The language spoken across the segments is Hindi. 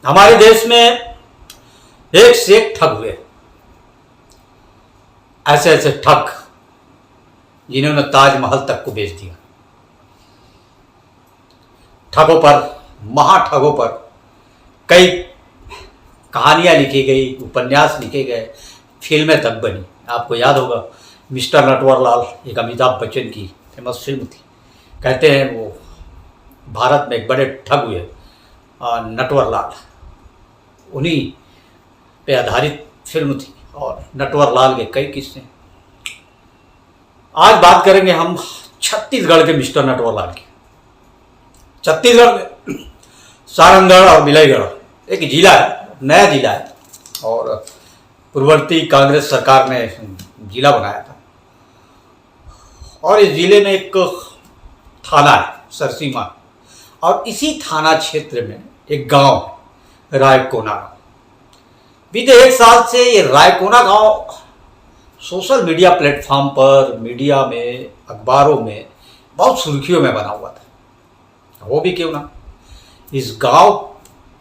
हमारे देश में एक से एक ठग हुए, ऐसे ऐसे ठग जिन्होंने ताजमहल तक को बेच दिया। ठगों पर, महाठगों पर कई कहानियां लिखी गई, उपन्यास लिखे गए, फिल्में तक बनी। आपको याद होगा मिस्टर नटवरलाल, एक अमिताभ बच्चन की फेमस फिल्म थी। कहते हैं वो भारत में एक बड़े ठग हुए नटवरलाल, उन्हीं पे आधारित फिल्म थी और नटवरलाल के कई किस्से। आज बात करेंगे हम छत्तीसगढ़ के मिस्टर नटवरलाल की। छत्तीसगढ़ में सारंगगढ़ और बिलाईगढ़ एक जिला है, नया जिला है और पूर्ववर्ती कांग्रेस सरकार ने जिला बनाया था। और इस जिले में एक थाना है सरसीमा, और इसी थाना क्षेत्र में एक गांव है रायकोना। बीते एक साल से ये रायकोना गांव सोशल मीडिया प्लेटफॉर्म पर, मीडिया में, अखबारों में बहुत सुर्खियों में बना हुआ था। वो भी क्यों ना, इस गांव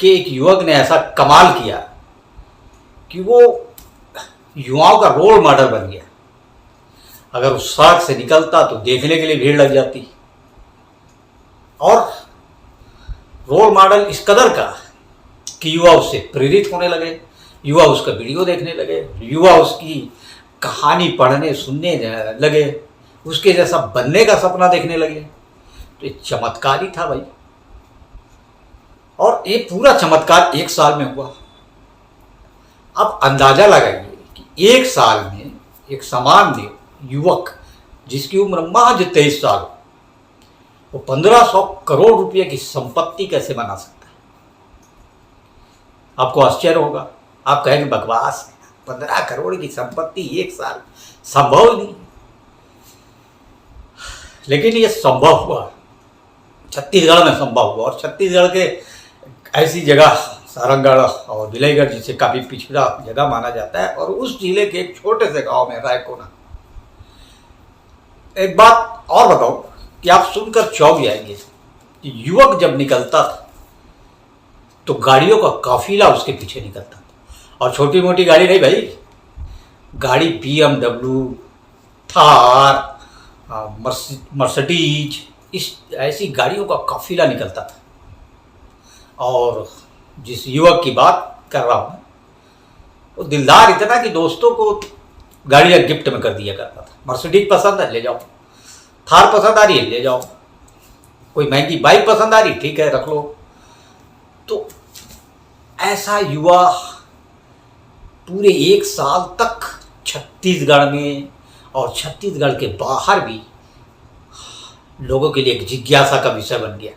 के एक युवक ने ऐसा कमाल किया कि वो युवाओं का रोल मॉडल बन गया। अगर उस सड़क से निकलता तो देखने के लिए भीड़ लग जाती, और रोल मॉडल इस कदर का कि युवा उससे प्रेरित होने लगे, युवा उसका वीडियो देखने लगे, युवा उसकी कहानी पढ़ने सुनने लगे, उसके जैसा बनने का सपना देखने लगे। तो ये चमत्कार ही था भाई। और ये पूरा चमत्कार एक साल में हुआ। अब अंदाजा लगाइए कि एक साल में एक सामान्य युवक जिसकी उम्र महज 23 साल, वो 1500 करोड़ रुपए की संपत्ति कैसे बना सकता है। आपको आश्चर्य होगा, आप कहेंगे बकवास है, 15 करोड़ की संपत्ति एक साल, संभव ही नहीं। लेकिन ये संभव हुआ, छत्तीसगढ़ में संभव हुआ। और छत्तीसगढ़ के ऐसी जगह सारंगगढ़ और बिलाईगढ़ जिसे काफ़ी पिछड़ा जगह माना जाता है, और उस जिले के एक छोटे से गांव में रायकोना। एक बात और बताऊं कि आप सुनकर चौंक जाएंगे कि युवक जब निकलता था तो गाड़ियों का काफिला उसके पीछे निकलता था। और छोटी मोटी गाड़ी नहीं भाई, गाड़ी BMW, थार, मर्सिडीज, इस ऐसी गाड़ियों का काफिला निकलता था। और जिस युवक की बात कर रहा हूँ वो दिलदार इतना कि दोस्तों को गाड़ियाँ गिफ्ट में कर दिया करता था। मर्सिडीज पसंद है, ले जाओ। थार पसंद आ रही है, ले जाओ। कोई महंगी बाइक पसंद आ रही, ठीक है, रख लो। तो ऐसा युवा पूरे एक साल तक छत्तीसगढ़ में और छत्तीसगढ़ के बाहर भी लोगों के लिए एक जिज्ञासा का विषय बन गया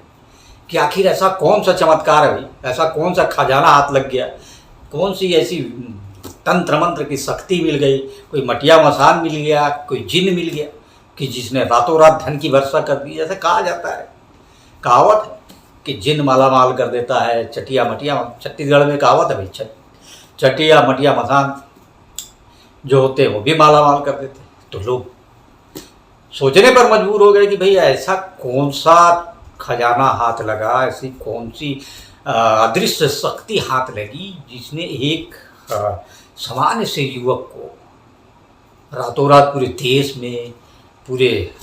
कि आखिर ऐसा कौन सा चमत्कार है भाई, ऐसा कौन सा खजाना हाथ लग गया, कौन सी ऐसी तंत्र मंत्र की शक्ति मिल गई, कोई मटिया मसान मिल गया, कोई जिन मिल गया कि जिसने रातों रात धन की वर्षा कर दी। जैसे कहा जाता है, कहावत है कि जिन माला माल कर देता है, चटिया मटिया, छत्तीसगढ़ में कहावत है भाई, चटिया मटिया मसान जो होते हैं वो भी माला माल कर देते हैं। तो लोग सोचने पर मजबूर हो गए कि भाई ऐसा कौन सा खजाना हाथ लगा, ऐसी कौन सी अदृश्य शक्ति हाथ लगी जिसने एक सामान्य से युवक को रातों रात पूरे देश में, पूरे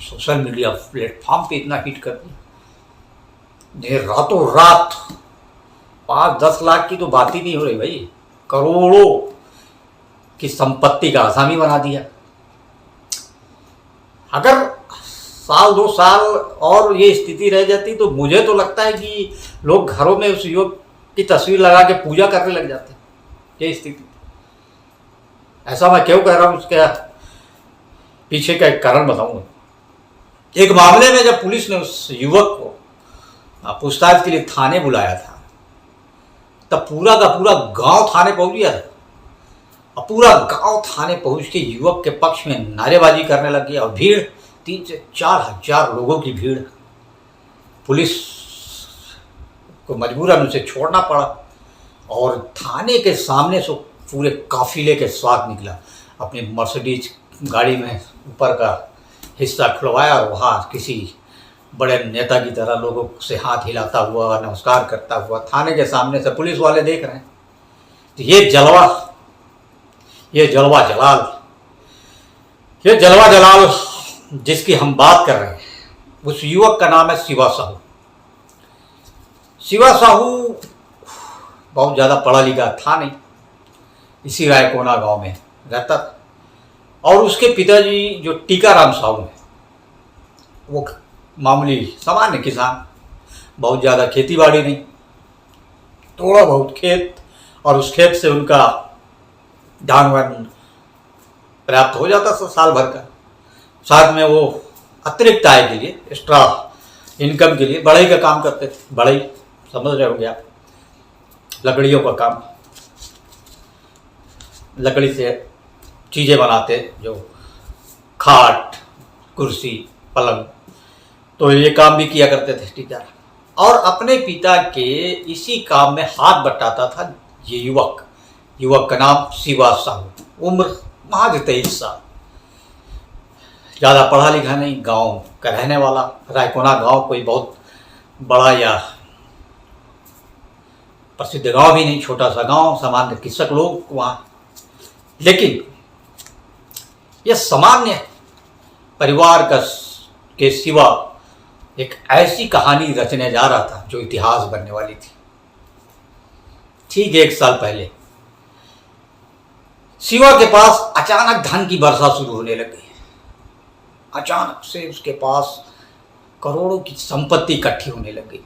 सोशल मीडिया प्लेटफॉर्म पे इतना हिट कर दिया। रातों रात 5-10 लाख की तो बात ही नहीं हो रही भाई, करोड़ों की संपत्ति का आसामी बना दिया। अगर साल 2 साल और ये स्थिति रह जाती तो मुझे तो लगता है कि लोग घरों में उस युवक की तस्वीर लगा के पूजा करने लग जाते। ये स्थिति, ऐसा मैं क्यों कह रहा हूँ, उसके पीछे का एक कारण बताऊंगा। एक मामले में जब पुलिस ने उस युवक को पूछताछ के लिए थाने बुलाया था, तब पूरा का पूरा गांव थाने पहुंच गया था। और पूरा गांव थाने पहुंच के युवक के पक्ष में नारेबाजी करने लग गया, और भीड़ 3 से 4 हजार लोगों की भीड़। पुलिस को मजबूरन उसे छोड़ना पड़ा, और थाने के सामने से पूरे काफिले के साथ निकला। अपनी मर्सिडीज गाड़ी में ऊपर का हिस्सा खुलवाया और वहाँ किसी बड़े नेता की तरह लोगों से हाथ हिलाता हुआ, नमस्कार करता हुआ थाने के सामने से पुलिस वाले देख रहे हैं। तो ये जलवा जलाल, ये जलवा जलाल जिसकी हम बात कर रहे हैं, उस युवक का नाम है शिवा साहू। शिवा साहू बहुत ज़्यादा पढ़ा लिखा था नहीं, इसी रायकोना गांव में रहता था। और उसके पिताजी जो टीकाराम साहू हैं, वो मामूली सामान्य किसान, बहुत ज़्यादा खेती बाड़ी नहीं, थोड़ा बहुत खेत, और उस खेत से उनका धान वान प्राप्त हो जाता था साल भर का। साथ में वो अतिरिक्त आय के लिए, एक्स्ट्रा इनकम के लिए बढ़ई का काम करते थे। बढ़ई समझ रहे होंगे आप, लकड़ियों का काम, लकड़ी से चीज़ें बनाते, जो खाट, कुर्सी, पलंग, तो ये काम भी किया करते थे टीचर। और अपने पिता के इसी काम में हाथ बटाता था ये युवक का नाम शिवा साहू, उम्र महज 23 साल, ज़्यादा पढ़ा लिखा नहीं, गांव का रहने वाला। रायकोना गांव कोई बहुत बड़ा या प्रसिद्ध गांव भी नहीं, छोटा सा गांव, सामान्य कृषक लोग वहाँ। लेकिन यह सामान्य परिवार के सिवा एक ऐसी कहानी रचने जा रहा था जो इतिहास बनने वाली थी। ठीक 1 साल पहले शिवा के पास अचानक धन की वर्षा शुरू होने लग गई। अचानक से उसके पास करोड़ों की संपत्ति इकट्ठी होने लग गई।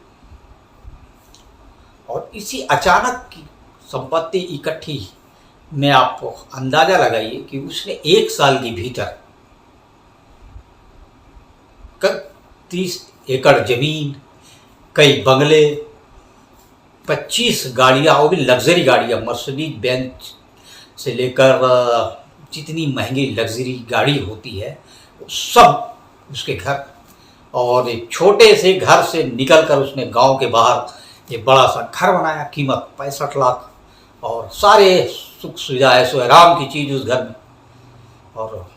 और इसी अचानक की संपत्ति इकट्ठी में आप अंदाजा लगाइए कि उसने 1 साल के भीतर 30 एकड़ जमीन, कई बंगले, 25 गाड़ियाँ, वो भी लग्जरी गाड़ियाँ, मर्सिडीज बेंच से लेकर जितनी महंगी लग्जरी गाड़ी होती है वो सब उसके घर। और एक छोटे से घर से निकलकर उसने गांव के बाहर ये बड़ा सा घर बनाया, कीमत 65 लाख, और सारे सुख सुविधा ऐसो आराम की चीज़ उस घर में। और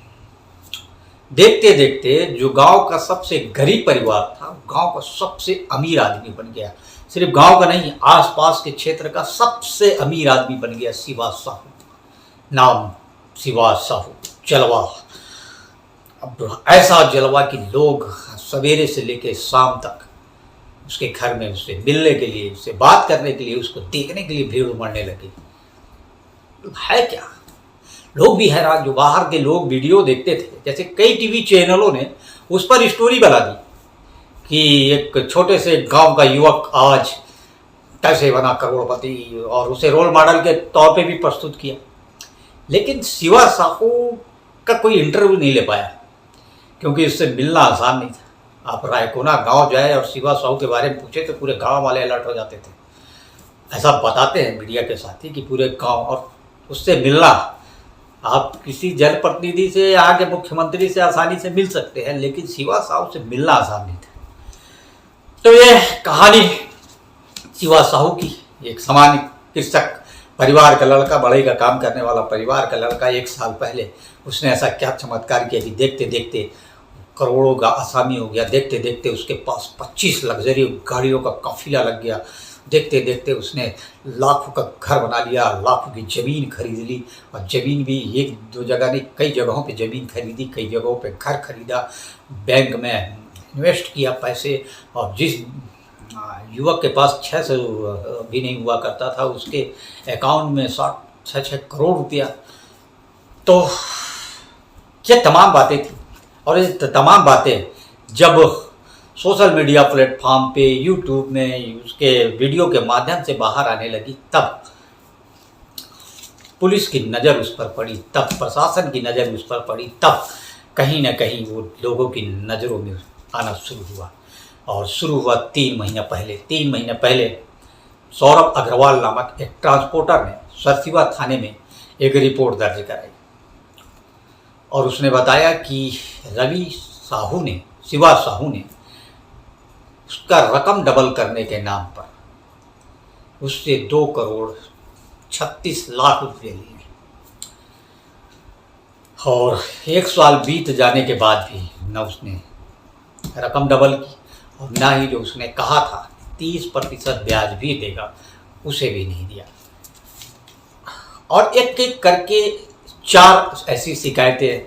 देखते देखते जो गांव का सबसे गरीब परिवार था, गांव का सबसे अमीर आदमी बन गया। सिर्फ गांव का नहीं, आसपास के क्षेत्र का सबसे अमीर आदमी बन गया शिवा साहू। नाम शिवा साहू, जलवा। अब ऐसा जलवा कि लोग सवेरे से लेकर शाम तक उसके घर में उससे मिलने के लिए, उससे बात करने के लिए, उसको देखने के लिए भीड़ उमड़ने लगी। है क्या, लोग भी हैरान, जो बाहर के लोग वीडियो देखते थे। जैसे कई टीवी चैनलों ने उस पर स्टोरी बना दी कि एक छोटे से गांव का युवक आज कैसे बना करोड़पति, और उसे रोल मॉडल के तौर पे भी प्रस्तुत किया। लेकिन शिवा साहू का कोई इंटरव्यू नहीं ले पाया, क्योंकि उससे मिलना आसान नहीं था। आप रायकोना गांव जाए और शिवा साहू के बारे में पूछे तो पूरे गांव वाले अलर्ट हो जाते थे। ऐसा बताते हैं मीडिया के साथी कि पूरे गांव, और उससे मिलना, आप किसी जनप्रतिनिधि से, यहाँ के मुख्यमंत्री से आसानी से मिल सकते हैं, लेकिन शिवा साहू से मिलना आसान नहीं था। तो ये कहानी शिवा साहू की, एक सामान्य कृषक परिवार का लड़का, बढ़ई का काम करने वाला परिवार का लड़का, 1 साल पहले उसने ऐसा क्या चमत्कार किया कि देखते देखते करोड़ों का आसामी हो गया। देखते देखते उसके पास 25 लग्जरी गाड़ियों का काफिला लग गया। देखते देखते उसने लाखों का घर बना लिया, लाखों की ज़मीन खरीद ली। और ज़मीन भी 1-2 जगह नहीं, कई जगहों पे ज़मीन खरीदी, कई जगहों पे घर खरीदा, बैंक में इन्वेस्ट किया पैसे। और जिस युवक के पास 600 भी नहीं हुआ करता था, उसके अकाउंट में 6 करोड़ रुपया। तो ये तमाम बातें थी। और ये तमाम बातें जब सोशल मीडिया प्लेटफॉर्म पे, यूट्यूब में उसके वीडियो के माध्यम से बाहर आने लगी, तब पुलिस की नज़र उस पर पड़ी, तब प्रशासन की नज़र उस पर पड़ी, तब कहीं ना कहीं वो लोगों की नज़रों में आना शुरू हुआ। और शुरू हुआ 3 महीने पहले। 3 महीने पहले सौरभ अग्रवाल नामक एक ट्रांसपोर्टर ने सरसिवा थाने में एक रिपोर्ट दर्ज कराई। और उसने बताया कि शिवा साहू ने उसका रकम डबल करने के नाम पर उससे 2 करोड़ 36 लाख रुपये लिए। और 1 साल बीत जाने के बाद भी न उसने रकम डबल की और ना ही जो उसने कहा था 30% ब्याज भी देगा, उसे भी नहीं दिया। और एक एक करके 4 ऐसी शिकायतें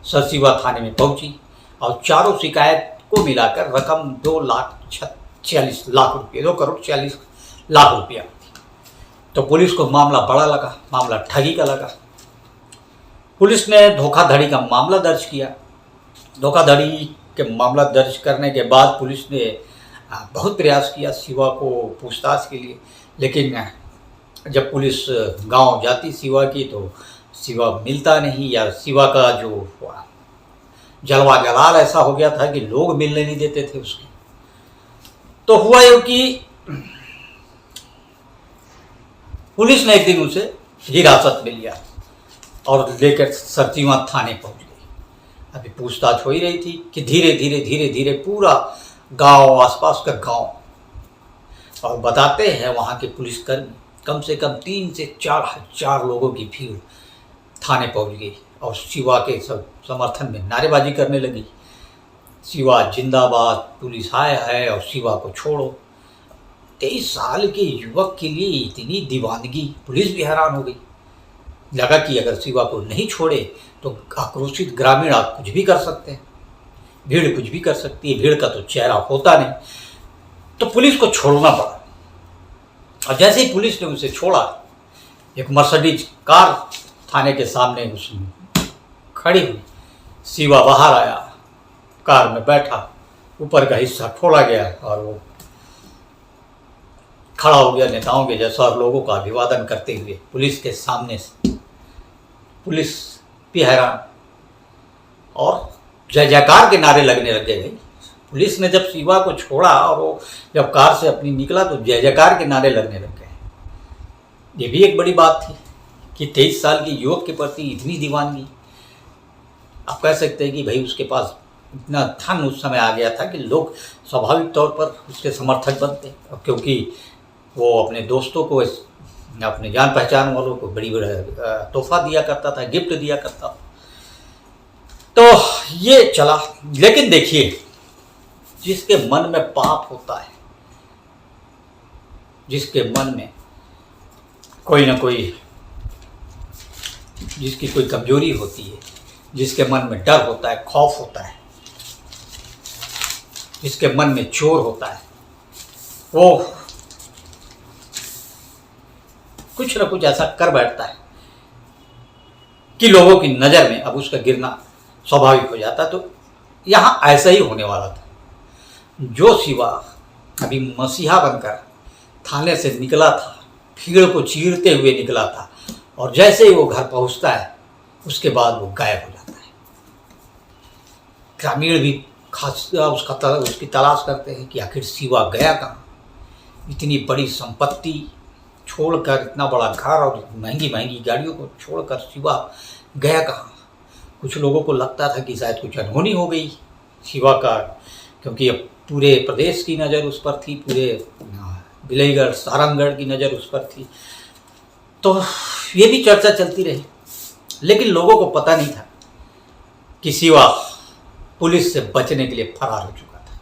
सरसीवा थाने में पहुंची और चारों शिकायत को मिलाकर रकम 2,46,00,000 रुपये, 2,40,40,00,000 रुपया। तो पुलिस को मामला बड़ा लगा, मामला ठगी का लगा। पुलिस ने धोखाधड़ी का मामला दर्ज किया। धोखाधड़ी के मामला दर्ज करने के बाद पुलिस ने बहुत प्रयास किया शिवा को पूछताछ के लिए, लेकिन जब पुलिस गांव जाती शिवा की तो शिवा मिलता नहीं, या शिवा का जो जलवा जलाल ऐसा हो गया था कि लोग मिलने नहीं देते थे उसके। तो हुआ यूँ कि पुलिस ने एक दिन उसे हिरासत में लिया और लेकर सरसीवा थाने पहुंच गई। अभी पूछताछ हो ही रही थी कि धीरे धीरे पूरा गांव, आसपास का गांव, और बताते हैं वहां के पुलिसकर्मी कम से कम 3 से 4 हजार लोगों की भीड़ थाने पहुंच गई और शिवा के समर्थन में नारेबाजी करने लगी। शिवा जिंदाबाद, पुलिस आया है और शिवा को छोड़ो। 23 साल के युवक के लिए इतनी दीवानगी, पुलिस भी हैरान हो गई। लगा कि अगर शिवा को नहीं छोड़े तो आक्रोशित ग्रामीण आप कुछ भी कर सकते हैं, भीड़ कुछ भी कर सकती है, भीड़ का तो चेहरा होता नहीं। तो पुलिस को छोड़ना पड़ा और जैसे ही पुलिस ने उसे छोड़ा, एक मर्सिडीज कार थाने के सामने उसमें खड़ी हुई। शिवा बाहर आया, कार में बैठा, ऊपर का हिस्सा खोला गया और वो खड़ा हो गया नेताओं के जैसा और लोगों का अभिवादन करते हुए पुलिस के सामने से। पुलिस भी हैरान और जय जयकार के नारे लगने लग गए। पुलिस ने जब शिवा को छोड़ा और वो जब कार से अपनी निकला तो जय जयकार के नारे लगने लग गए। ये भी एक बड़ी बात थी कि 23 साल के युवक के प्रति इतनी दीवानगी। आप कह सकते हैं कि भाई उसके पास इतना धन उस समय आ गया था कि लोग स्वाभाविक तौर पर उसके समर्थक बनते, और क्योंकि वो अपने दोस्तों को, अपने जान पहचान वालों को बड़ी तोहफा दिया करता था, गिफ्ट दिया करता था। तो ये चला। लेकिन देखिए, जिसके मन में पाप होता है, जिसके मन में कोई ना कोई, जिसकी कोई कमजोरी होती है, जिसके मन में डर होता है, खौफ होता है, जिसके मन में चोर होता है, वो कुछ ना कुछ ऐसा कर बैठता है कि लोगों की नज़र में अब उसका गिरना स्वाभाविक हो जाता। तो यहाँ ऐसा ही होने वाला था। जो शिवा अभी मसीहा बनकर थाने से निकला था, भीड़ को चीरते हुए निकला था, और जैसे ही वो घर पहुंचता है उसके बाद वो गायब हो जाता है। ग्रामीण भी खास उसकी तलाश करते हैं कि आखिर शिवा गया कहाँ। इतनी बड़ी संपत्ति छोड़कर, इतना बड़ा घर और महंगी महंगी गाड़ियों को छोड़कर शिवा गया कहाँ। कुछ लोगों को लगता था कि शायद कुछ अनहोनी हो गई शिवा का, क्योंकि अब पूरे प्रदेश की नज़र उस पर थी, पूरे बिलईगढ़, सारंगगढ़ की नज़र उस पर थी। तो ये भी चर्चा चलती रही, लेकिन लोगों को पता नहीं था कि शिवा पुलिस से बचने के लिए फरार हो चुका था।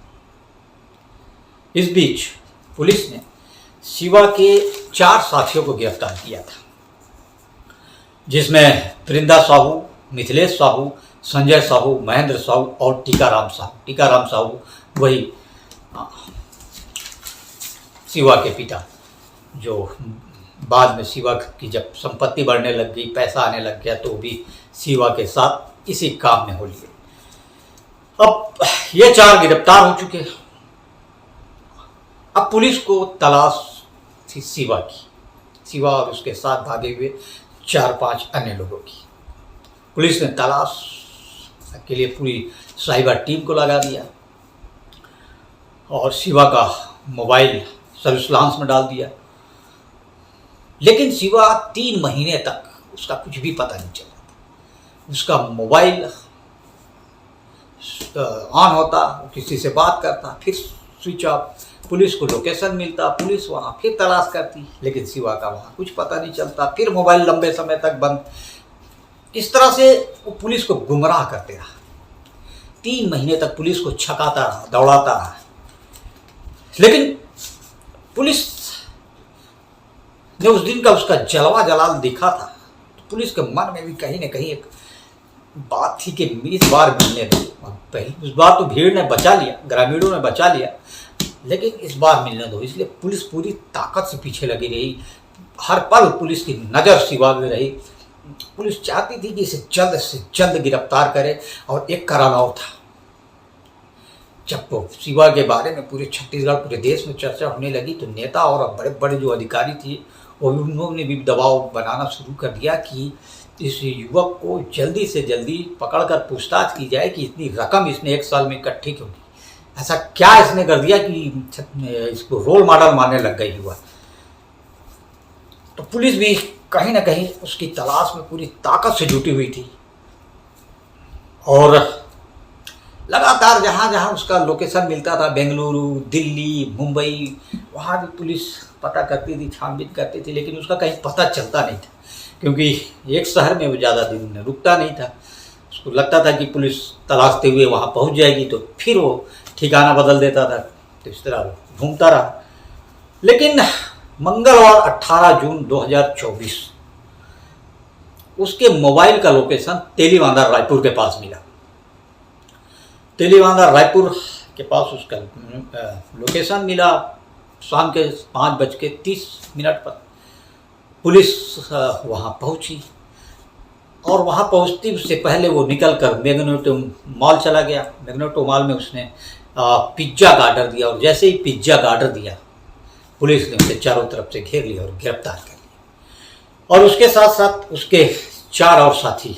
इस बीच पुलिस ने शिवा के 4 साथियों को गिरफ्तार किया था, जिसमें वृंदा साहू, मिथिलेश साहू, संजय साहू, महेंद्र साहू और टीकाराम साहू। टीकाराम साहू वही शिवा के पिता, जो बाद में शिवा की जब संपत्ति बढ़ने लग गई, पैसा आने लग गया, तो भी शिवा के साथ इसी काम में हो लिए। अब ये 4 गिरफ्तार हो चुके। अब पुलिस को तलाश थी शिवा की, शिवा और उसके साथ भागे हुए 4-5 अन्य लोगों की। पुलिस ने तलाश के लिए पूरी साइबर टीम को लगा दिया और शिवा का मोबाइल सर्विलांस में डाल दिया। लेकिन शिवा 3 महीने तक उसका कुछ भी पता नहीं चला। उसका मोबाइल ऑन होता, किसी से बात करता, फिर स्विच ऑफ, पुलिस को लोकेशन मिलता, पुलिस वहाँ फिर तलाश करती, लेकिन शिवा का वहाँ कुछ पता नहीं चलता, फिर मोबाइल लंबे समय तक बंद। इस तरह से वो पुलिस को गुमराह करते रहा। 3 महीने तक पुलिस को छकाता रहा, दौड़ाता रहा, लेकिन पुलिस ने उस दिन का उसका जलवा जलाल देखा था, तो पुलिस के मन में भी कहीं ना कहीं एक बात थी कि इस बार मिलने दो। पहले उस बार तो भीड़ ने बचा लिया, ग्रामीणों ने बचा लिया, लेकिन इस बार मिलने दो। इसलिए पुलिस पूरी ताकत से पीछे लगी रही, हर पल पुलिस की नज़र शिवा में रही। पुलिस चाहती थी कि इसे जल्द से जल्द गिरफ्तार करे, और एक कराराव था, जब तो शिवा के बारे में पूरे छत्तीसगढ़, पूरे देश में चर्चा होने लगी, तो नेता और बड़े बड़े जो अधिकारी थे उन्होंने भी दबाव बनाना शुरू कर दिया कि इस युवक को जल्दी से जल्दी पकड़कर पूछताछ की जाए कि इतनी रकम इसने एक साल में इकट्ठी क्यों की, ऐसा क्या इसने कर दिया कि इसको रोल मॉडल मानने लग गई युवा। तो पुलिस भी कहीं ना कहीं उसकी तलाश में पूरी ताकत से जुटी हुई थी, और लगातार जहाँ जहाँ उसका लोकेशन मिलता था, बेंगलुरु, दिल्ली, मुंबई, वहाँ भी पुलिस पता करती थी, छानबीन करती थी, लेकिन उसका कहीं पता चलता नहीं था, क्योंकि एक शहर में वो ज़्यादा दिन रुकता नहीं था। उसको लगता था कि पुलिस तलाशते हुए वहाँ पहुँच जाएगी, तो फिर वो ठिकाना बदल देता था, तो इस तरह वो घूमता रहा। लेकिन मंगलवार 18 जून 2024 उसके मोबाइल का लोकेशन तेलीबांधा रायपुर के पास मिला। तेलीबांधा रायपुर के पास उसका लोकेशन मिला। शाम के 5:30 पर पुलिस वहाँ पहुँची, और वहाँ पहुँचती उससे पहले वो निकल कर मैग्नेटो मॉल चला गया। मैग्नेटो मॉल में उसने पिज्ज़ा का ऑर्डर दिया, और जैसे ही पिज्ज़ा का ऑर्डर दिया, पुलिस ने उसे चारों तरफ से घेर लिया और गिरफ्तार कर लिया। और उसके साथ साथ उसके 4 और साथी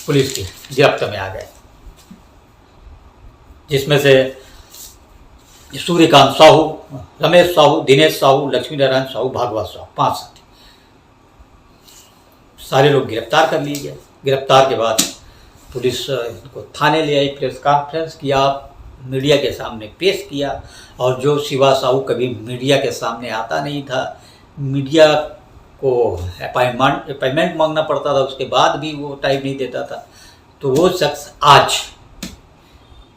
पुलिस की गिरफ्त में आ गए, जिसमें से सूर्यकांत साहू, रमेश साहू, दिनेश साहू, लक्ष्मी नारायण साहू, भागवत साहू, 5 साथी। सारे लोग गिरफ्तार कर लिए गए। गिरफ्तार के बाद पुलिस इनको थाने ले आई, प्रेस कॉन्फ्रेंस किया, मीडिया के सामने पेश किया। और जो शिवा साहू कभी मीडिया के सामने आता नहीं था, मीडिया को अपॉइंटमेंट मांगना पड़ता था, उसके बाद भी वो टाइम नहीं देता था, तो वो शख्स आज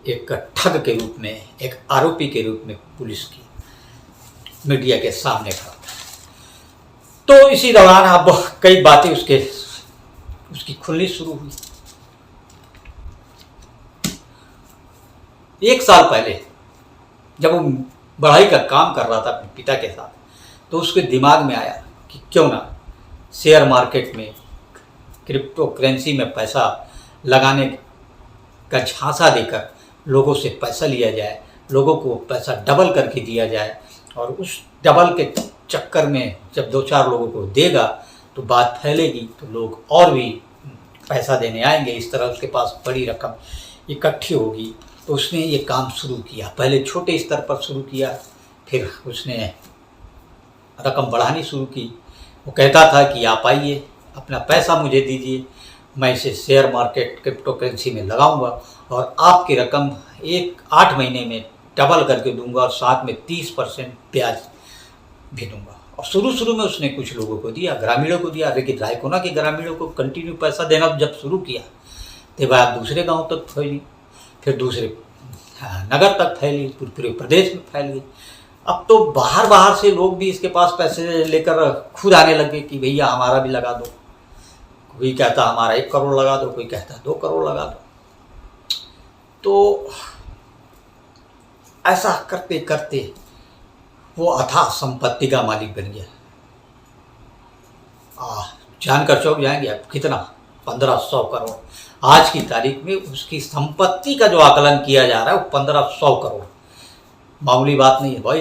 एक ठग के रूप में, एक आरोपी के रूप में पुलिस की मीडिया के सामने खड़ा। तो इसी दौरान अब कई बातें उसकी खुलनी शुरू हुई। 1 साल पहले जब वो बढ़ाई का काम कर रहा था अपने पिता के साथ, तो उसके दिमाग में आया कि क्यों ना शेयर मार्केट में, क्रिप्टो करेंसी में पैसा लगाने का झांसा देकर लोगों से पैसा लिया जाए, लोगों को पैसा डबल करके दिया जाए, और उस डबल के चक्कर में जब 2-4 लोगों को देगा तो बात फैलेगी, तो लोग और भी पैसा देने आएंगे, इस तरह उसके पास बड़ी रकम इकट्ठी होगी। तो उसने ये काम शुरू किया। पहले छोटे स्तर पर शुरू किया, फिर उसने रकम बढ़ानी शुरू की। वो कहता था कि आप आइए, अपना पैसा मुझे दीजिए, मैं इसे शेयर मार्केट, क्रिप्टो करेंसी में लगाऊंगा, और आपकी रकम 8 महीने में डबल करके दूंगा, और साथ में 30% ब्याज भी दूंगा। और शुरू में उसने कुछ लोगों को दिया, ग्रामीणों को दिया, लेकिन रायकोना के ग्रामीणों को कंटिन्यू पैसा देना जब शुरू किया, तो बात दूसरे गांव तक फैली, फिर दूसरे नगर तक फैली, पूरे प्रदेश में फैल गई। अब तो बाहर से लोग भी इसके पास पैसे लेकर खुद आने लगे कि भैया हमारा भी लगा दो। कोई कहता हमारा 1 करोड़ लगा दो, कोई कहता 2 करोड़ लगा दो। तो ऐसा करते करते वो अथाह संपत्ति का मालिक बन गया। जानकर चौंक जाएंगे अब, कितना? 1500 करोड़। आज की तारीख में उसकी संपत्ति का जो आकलन किया जा रहा है वो 1500 करोड़। मामूली बात नहीं है भाई,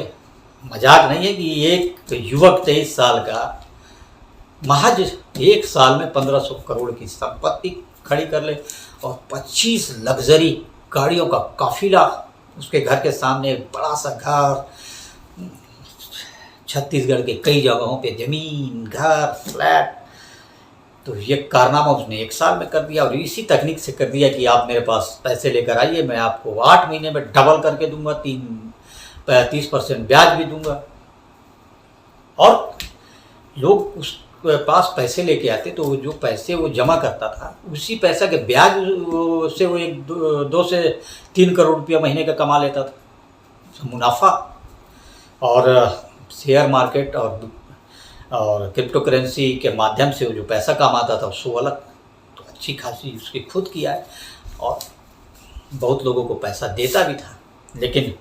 मजाक नहीं है कि एक युवक 23 साल का महज 1 साल में 1500 करोड़ की संपत्ति खड़ी कर ले, और 25 लग्जरी गाड़ियों का काफिला। उसके घर के सामने एक बड़ा सा घर, छत्तीसगढ़ के कई जगहों पे जमीन, घर, फ्लैट। तो ये कारनामा उसने 1 साल में कर दिया, और इसी तकनीक से कर दिया कि आप मेरे पास पैसे लेकर आइए, मैं आपको 8 महीने में डबल करके दूंगा, 30% ब्याज भी दूंगा। और लोग उसके पास पैसे लेके आते, तो जो पैसे वो जमा करता था, उसी पैसा के ब्याज से वो 2 से 3 करोड़ रुपया महीने का कमा लेता था। मुनाफा, और शेयर मार्केट और क्रिप्टो करेंसी के माध्यम से वो जो पैसा कमाता था उसको अलग, तो अच्छी खासी उसकी खुद किया है और बहुत लोगों को पैसा देता भी था। लेकिन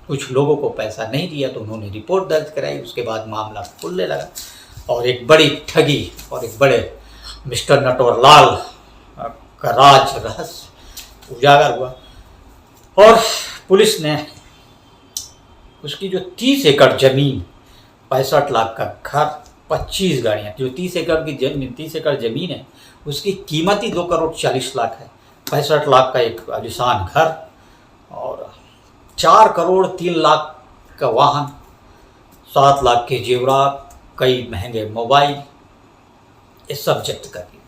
कुछ लोगों को पैसा नहीं दिया तो उन्होंने रिपोर्ट दर्ज कराई, उसके बाद मामला खुलने लगा और एक बड़ी ठगी और एक बड़े मिस्टर नटवरलाल का राज रहस्य उजागर हुआ। और पुलिस ने उसकी जो 30 एकड़ जमीन, 65 लाख का घर, 25 गाड़ियाँ, जो 30 एकड़ जमीन है उसकी कीमत ही 2 करोड़ 40 लाख है। 65 लाख का एक आलीशान घर और 4 करोड़ 3 लाख का वाहन, 7 लाख के जेवरात, कई महंगे मोबाइल, ये सब जब्त कर दिए।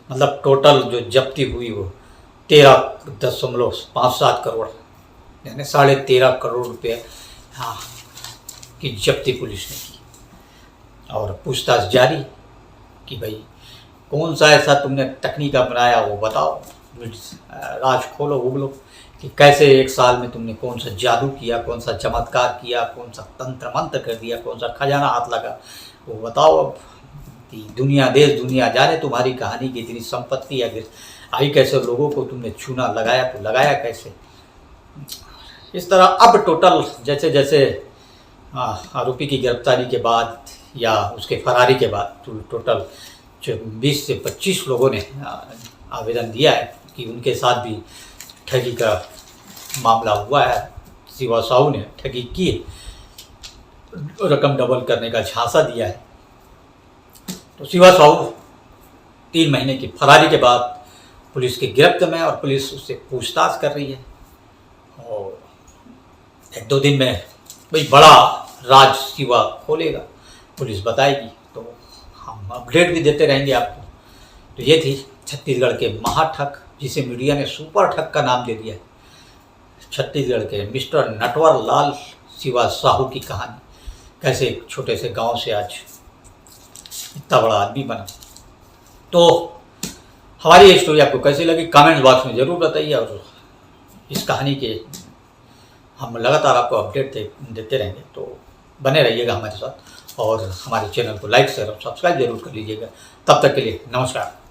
मतलब टोटल जो जब्ती हुई वो 13.57 करोड़, यानी 13.5 करोड़ रुपये की जब्ती पुलिस ने की। और पूछताछ जारी कि भाई कौन सा ऐसा तुमने तकनीक अपनाया वो बताओ, राज खोलो उगलो कि कैसे 1 साल में तुमने कौन सा जादू किया, कौन सा चमत्कार किया, कौन सा तंत्र मंत्र कर दिया, कौन सा खजाना हाथ लगा, वो बताओ। अब कि दुनिया देश दुनिया जाने तुम्हारी कहानी की इतनी संपत्ति आई कैसे, लोगों को तुमने चूना लगाया तो लगाया कैसे। इस तरह अब टोटल जैसे जैसे आरोपी की गिरफ्तारी के बाद या उसके फरारी के बाद टोटल 20 से 25 लोगों ने आवेदन दिया है कि उनके साथ भी ठगी का मामला हुआ है। शिवा साहू ने ठगी की, रकम डबल करने का झांसा दिया है। तो शिवा साहू 3 महीने की फरारी के बाद पुलिस की गिरफ्त में और पुलिस उससे पूछताछ कर रही है और 1-2 दिन में भाई बड़ा राज शिवा खोलेगा, पुलिस बताएगी, तो हम अपडेट भी देते रहेंगे आपको। तो ये थी छत्तीसगढ़ के महाठग, जिसे मीडिया ने सुपर ठग का नाम दे दिया है, छत्तीसगढ़ के मिस्टर नटवरलाल शिवा साहू की कहानी, कैसे एक छोटे से गांव से आज इतना बड़ा आदमी बना। तो हमारी ये स्टोरी आपको कैसी लगी कमेंट बॉक्स में ज़रूर बताइए और इस कहानी के हम लगातार आपको अपडेट देते रहेंगे, तो बने रहिएगा हमारे साथ और हमारे चैनल को लाइक शेयर और सब्सक्राइब जरूर कर लीजिएगा। तब तक के लिए नमस्कार।